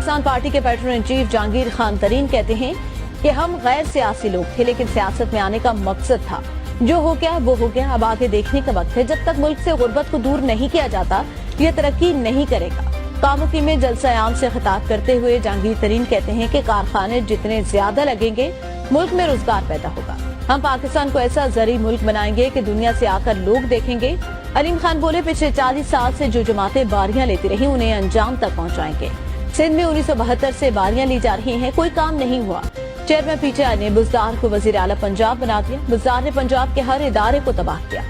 Pakistan party के pattern in chief Jahangir Khan Tareen कहते हैं कि हम गैर सियासी लोग थे, लेकिन सियासत में आने का मकसद था। जो हो गया वो हो गया, अब आगे देखने का वक्त है। जब तक मुल्क से गुर्बत को दूर नहीं किया जाता, ये तरक्की नहीं करेगा। कामुकी में जलसा आम से खिताब करते हुए जहांगीर तरीन कहते हैं कि कारखाने जितने ज्यादा लगेंगे, मुल्क में रोजगार पैदा होगा। हम पाकिस्तान को ऐसा जरी मुल्क बनाएंगे कि दुनिया से आकर लोग देखेंगे। अलीम खान बोले, पिछले 40 साल से जो जमातें बारियां लेती रही, उन्हें अंजाम तक पहुंचाएंगे। सिंध में 1972 से बारियां ली जा रही हैं, कोई काम नहीं हुआ। चेयरमैन पीटीआई ने बुज़दार को वजीर आला पंजाब बना दिया। बुज़दार ने पंजाब के हर इदारे को तबाह किया।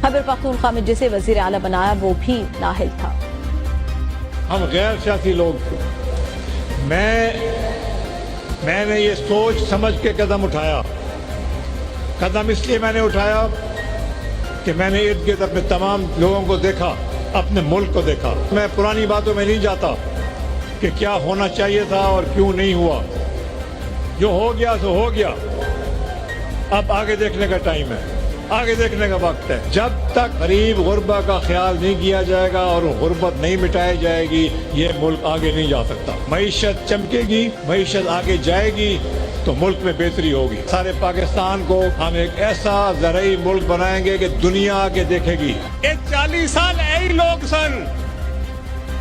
खैबर पख्तूनख्वा में जिसे वजीर आला बनाया वो भी नाहिल था। हम गैर सियासी लोग थे। मैंने ये सोच समझ के कदम उठाया। कदम इसलिए मैंने उठाया कि मैंने इर्द गिर्द अपने तमाम लोगों को देखा, अपने मुल्क को देखा। मैं पुरानी बातों में नहीं जाता कि क्या होना चाहिए था और क्यों नहीं हुआ। जो हो गया सो हो गया। अब आगे देखने का टाइम है, आगे देखने का वक्त है। जब तक गरीब गुरबा का ख्याल नहीं किया जाएगा और गुर्बत नहीं मिटाई जाएगी, ये मुल्क आगे नहीं जा सकता। मईशत चमकेगी, मईशत आगे जाएगी तो मुल्क में बेहतरी होगी। सारे पाकिस्तान को हम एक ऐसा ज़राई मुल्क बनाएंगे कि दुनिया आके देखेगी। ये 40 साल ऐ लोग सन।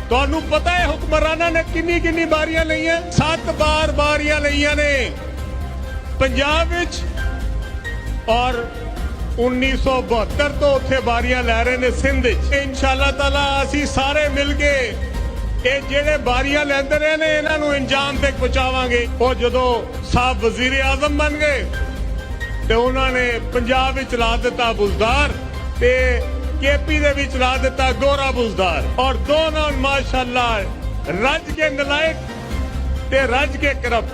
ਤੁਹਾਨੂੰ पता है हुक्मराना ने किन्नी बारियां लईयां? 7 बार बारियां लईयां ने पंजाब विच, और 1972 तो उत्थे बारियां लै रहे ने सिंध विच। इंशाअल्लाह ताला असी सारे मिल के ਇਹ ਜਿਹੜੇ ਬਾਰੀਆਂ ਲੈਂਦੇ ਰਹੇ ਨੇ ਇਹਨਾਂ ਨੂੰ ਇੰਜਾਮ ਤੱਕ ਪਹੁੰਚਾਵਾਂਗੇ। ਉਹ ਜਦੋਂ ਸਾਹਬ ਵਜ਼ੀਰ ਆਜ਼ਮ ਬਣ ਗਏ ਤੇ ਉਹਨਾਂ ਨੇ ਪੰਜਾਬ ਵਿੱਚ ਲਾ ਦਿੱਤਾ ਬੁਜ਼ਦਾਰ ਤੇ केपी ਦੇ ਵਿੱਚ ਲਾ ਦਿੱਤਾ ਗੋਰਾ ਬੁਜ਼ਦਾਰ, ਔਰ ਦੋਨੋਂ ਮਾਸ਼ਾਅੱਲਾ ਰੱਜ ਕੇ ਨਲਾਇਕ ਤੇ ਰੱਜ ਕੇ ਕਰਪਟ।